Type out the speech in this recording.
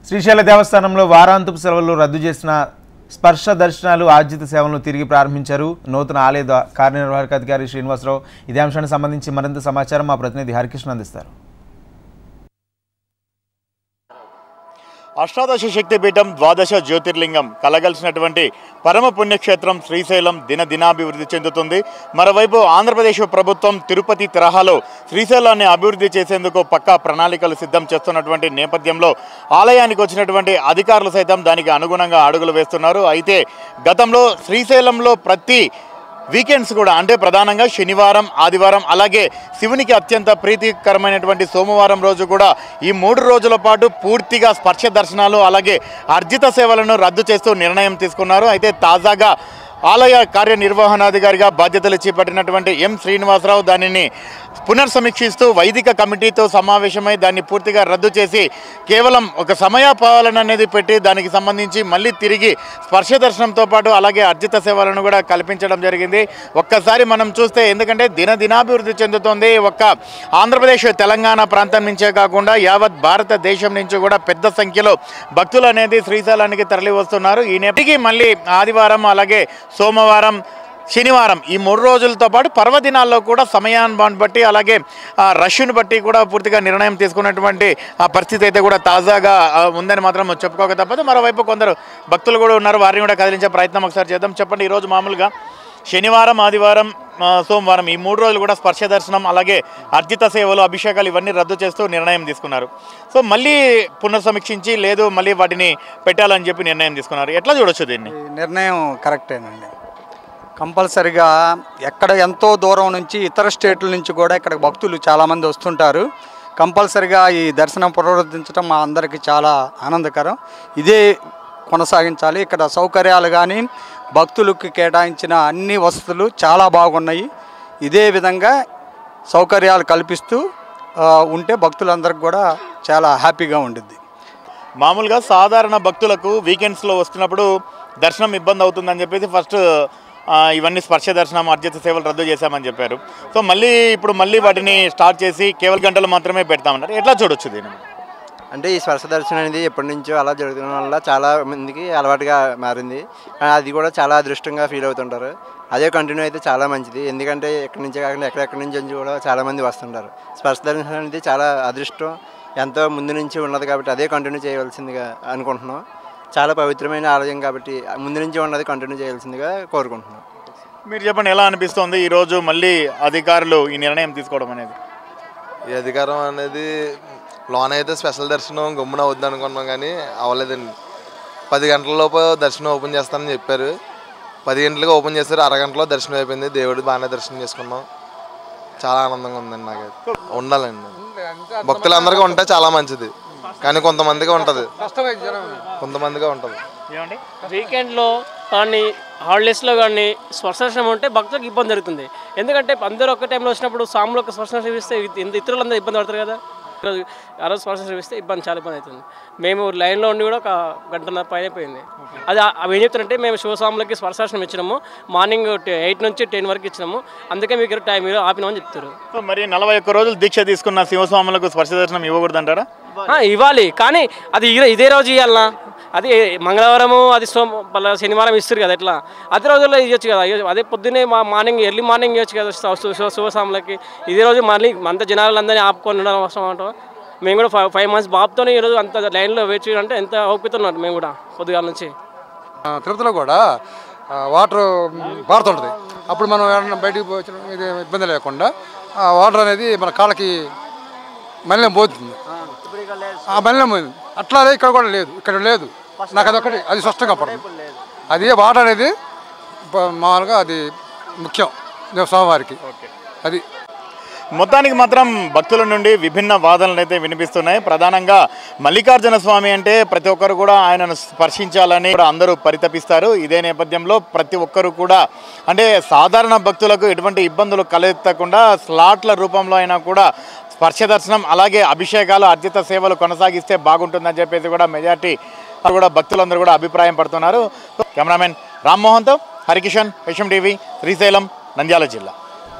శ్రీశైల దేవస్థానంలో వారాంతపు సెలవులు రద్దు చేసిన స్పర్శ దర్శనాలు ఆర్జిత సేవలను తిరిగి ప్రారంభించారు నూతన ఆలయ కార్యనిర్వాహక అధికారి శ్రీనివాసరావు. ఇదే అంశానికి సంబంధించి మరింత సమాచారం మా ప్రతినిధి హరికృష్ణ అందిస్తారు. అష్టాదశ శక్తిపీఠం ద్వాదశ జ్యోతిర్లింగం కలగలిసినటువంటి పరమ పుణ్యక్షేత్రం శ్రీశైలం దినాభివృద్ధి చెందుతుంది. మరోవైపు ఆంధ్రప్రదేశ్ ప్రభుత్వం తిరుపతి తరహాలో శ్రీశైలాన్ని అభివృద్ధి చేసేందుకు పక్కా ప్రణాళికలు సిద్ధం చేస్తున్నటువంటి నేపథ్యంలో ఆలయానికి వచ్చినటువంటి అధికారులు సైతం దానికి అనుగుణంగా అడుగులు వేస్తున్నారు. అయితే గతంలో శ్రీశైలంలో ప్రతి వీకెండ్స్ కూడా అంటే ప్రధానంగా శనివారం, ఆదివారం, అలాగే శివునికి అత్యంత ప్రీతికరమైనటువంటి సోమవారం రోజు కూడా ఈ 3 రోజుల పాటు పూర్తిగా స్పర్శ దర్శనాలు అలాగే అర్జిత సేవలను రద్దు చేస్తూ నిర్ణయం తీసుకున్నారు. అయితే తాజాగా ఆలయ కార్యనిర్వహణాధికారిగా బాధ్యతలు చేపట్టినటువంటి ఎం శ్రీనివాసరావు దానిని పునర్సమీక్షిస్తూ వైదిక కమిటీతో సమావేశమై దాన్ని పూర్తిగా రద్దు చేసి కేవలం ఒక సమయపాలన అనేది పెట్టి దానికి సంబంధించి మళ్ళీ తిరిగి స్పర్శ దర్శనంతో పాటు అలాగే అర్జిత సేవలను కూడా కల్పించడం జరిగింది. ఒక్కసారి మనం చూస్తే ఎందుకంటే దినాభివృద్ధి చెందుతోంది. ఒక్క ఆంధ్రప్రదేశ్ తెలంగాణ ప్రాంతం నుంచే కాకుండా యావత్ భారతదేశం నుంచి కూడా పెద్ద సంఖ్యలో భక్తులు అనేది శ్రీశైలానికి తరలి వస్తున్నారు. ఈ నేపథ్యంలో మళ్ళీ ఆదివారం అలాగే సోమవారం, శనివారం ఈ 3 రోజులతో పాటు పర్వదినాల్లో కూడా సమయాన్ని బట్టి అలాగే రష్ను బట్టి కూడా పూర్తిగా నిర్ణయం తీసుకున్నటువంటి ఆ పరిస్థితి అయితే కూడా తాజాగా ఉందని మాత్రం చెప్పుకోక తప్పదు. మరోవైపు కొందరు భక్తులు కూడా ఉన్నారు, వారిని కూడా కదిలించే ప్రయత్నం ఒకసారి చేద్దాం. చెప్పండి, ఈరోజు మామూలుగా శనివారం, ఆదివారం, సోమవారం ఈ 3 రోజులు కూడా స్పర్శ దర్శనం అలాగే అర్జిత సేవలు, అభిషేకాలు ఇవన్నీ రద్దు చేస్తూ నిర్ణయం తీసుకున్నారు. సో మళ్ళీ పునర్సమీక్షించి లేదు మళ్ళీ వాటిని పెట్టాలని చెప్పి నిర్ణయం తీసుకున్నారు. ఎట్లా చూడొచ్చు దీన్ని? నిర్ణయం కరెక్టేనండి. కంపల్సరిగా ఎక్కడ ఎంతో దూరం నుంచి ఇతర స్టేట్ల నుంచి కూడా ఇక్కడ భక్తులు చాలామంది వస్తుంటారు. కంపల్సరిగా ఈ దర్శనం పునరుద్ధరించడం మా అందరికీ చాలా ఆనందకరం. ఇదే కొనసాగించాలి. ఇక్కడ సౌకర్యాలు కానీ భక్తులకు కేటాయించిన అన్ని వసతులు చాలా బాగున్నాయి. ఇదే విధంగా సౌకర్యాలు కల్పిస్తూ ఉంటే భక్తులందరికీ కూడా చాలా హ్యాపీగా ఉండిద్ది. మామూలుగా సాధారణ భక్తులకు వీకెండ్స్లో వస్తున్నప్పుడు దర్శనం ఇబ్బంది అవుతుందని చెప్పేసి ఫస్ట్ ఇవన్నీ స్పర్శ దర్శనం, అర్జిత సేవలు రద్దు చేశామని చెప్పారు. సో ఇప్పుడు మళ్ళీ వాటిని స్టార్ట్ చేసి కేవలం గంటలు మాత్రమే పెడతామన్నారు. ఎట్లా చూడొచ్చు దీన్ని? అంటే ఈ స్పర్శ దర్శనం అనేది ఎప్పటి నుంచో అలా జరుగుతున్న వల్ల చాలా మందికి అలవాటుగా మారింది. అది కూడా చాలా అదృష్టంగా ఫీల్ అవుతుంటారు. అదే కంటిన్యూ అయితే చాలా మంచిది. ఎందుకంటే ఎక్కడి నుంచే కాకుండా ఎక్కడెక్కడి నుంచి కూడా చాలామంది వస్తుంటారు. స్పర్శ దర్శనం అనేది చాలా అదృష్టం, ఎంతో ముందు నుంచి ఉన్నది కాబట్టి అదే కంటిన్యూ చేయవలసిందిగా అనుకుంటున్నాం. చాలా పవిత్రమైన ఆలయం కాబట్టి ముందు నుంచి ఉన్నది కంటిన్యూ చేయాల్సిందిగా కోరుకుంటున్నాం. మీరు చెప్పండి, ఎలా అనిపిస్తుంది ఈరోజు మళ్ళీ అధికారులు ఈ నిర్ణయం తీసుకోవడం అనేది? ఈ అధికారం అనేది లోన్ అయితే స్పెషల్ దర్శనం గమ్మున అవుద్ది అనుకున్నాం కానీ అవ్వలేదండి. 10 గంటలలోపు దర్శనం ఓపెన్ చేస్తానని చెప్పారు. 10 గంటలకు ఓపెన్ చేశారు, అరగంటలో దర్శనం అయిపోయింది. దేవుడు బాగానే దర్శనం చేసుకున్నాం. చాలా ఆనందంగా ఉందండి. నాకైతే ఉండాలండి, భక్తులందరికీ ఉంటే చాలా మంచిది. కానీ కొంతమందిగా ఉంటుంది, కొంతమందిగా ఉంటుంది. వీకెండ్లో కానీ హాలిడేస్లో కానీ స్పర్శనం ఉంటే భక్తులకు ఇబ్బంది జరుగుతుంది. ఎందుకంటే అందరూ ఒక్క టైంలో వచ్చినప్పుడు సాములకు స్పర్శనం ఇస్తే ఇతరులందరూ ఇబ్బంది పడతారు కదా. ఆ రోజు స్పర్శనం ఇస్తే చాలా ఇబ్బంది అవుతుంది. మేము లైన్లో ఉండి కూడా 1 గంటన్నర పైన పోయింది. అది అవి ఏం చెప్తారంటే మేము శివస్వాములకి స్పర్శనం ఇచ్చినాము, మార్నింగ్ 8 నుంచి 10 వరకు ఇచ్చినాము, అందుకే మీకు టైం మీరు ఆపినామని చెప్తారు. సో మరి 41 రోజులు దీక్ష తీసుకున్న శివస్వాములకు స్పర్శ దర్శనం ఇవ్వకూడదంటారా? ఇవ్వాలి, కానీ అది ఇదే రోజు ఇవ్వాలన్నా. అది మంగళవారము, అది శనివారం ఇస్తారు కదా, ఎట్లా అదే రోజుల్లో ఇవ్వచ్చు కదా. అదే పొద్దున్నే ఎర్లీ మార్నింగ్ ఇవ్వచ్చు కదా శివస్వాములకి. ఇదే రోజు మళ్ళీ అంత జనాలందరినీ ఆపుకొని ఉండడం అవసరం అంటాం. మేము కూడా 5 months బాబుతోనే ఈరోజు అంత లైన్లో వెయిట్ చేయాలంటే ఎంత ఓపికతున్నారు మేము కూడా పొద్దుగాల నుంచి. తిరుపతిలో కూడా వాటర్ పారుతుంటుంది. అప్పుడు మనం ఏమన్నా బయటికి ఇది ఇబ్బంది లేకుండా ఆ వాటర్ అనేది మన కాళ్ళకి మలినం పోతుంది. ఆ మలినం పోయింది. అట్లానే ఇక్కడ కూడా లేదు, ఇక్కడ లేదు. నాకు అదొకటి అది స్పష్టంగా పడుతుంది. అది వాటర్ అనేది మామూలుగా అది ముఖ్యం స్వామివారికి. అది మొత్తానికి మాత్రం భక్తుల నుండి విభిన్న వాదనలు అయితే వినిపిస్తున్నాయి. ప్రధానంగా మల్లికార్జున స్వామి అంటే ప్రతి ఒక్కరు కూడా ఆయనను స్పర్శించాలని కూడా అందరూ పరితపిస్తారు. ఇదే నేపథ్యంలో ప్రతి ఒక్కరు కూడా అంటే సాధారణ భక్తులకు ఎటువంటి ఇబ్బందులు కలెత్తకుండా స్లాట్ల రూపంలో అయినా కూడా స్పర్శ దర్శనం అలాగే అభిషేకాలు, అర్జిత సేవలు కొనసాగిస్తే బాగుంటుందని చెప్పేసి కూడా మెజార్టీ కూడా భక్తులందరూ కూడా అభిప్రాయం పడుతున్నారు. కెమెరామెన్ రామ్మోహన్తో హరికిషన్, HM TV, శ్రీశైలం, నంద్యాల జిల్లా.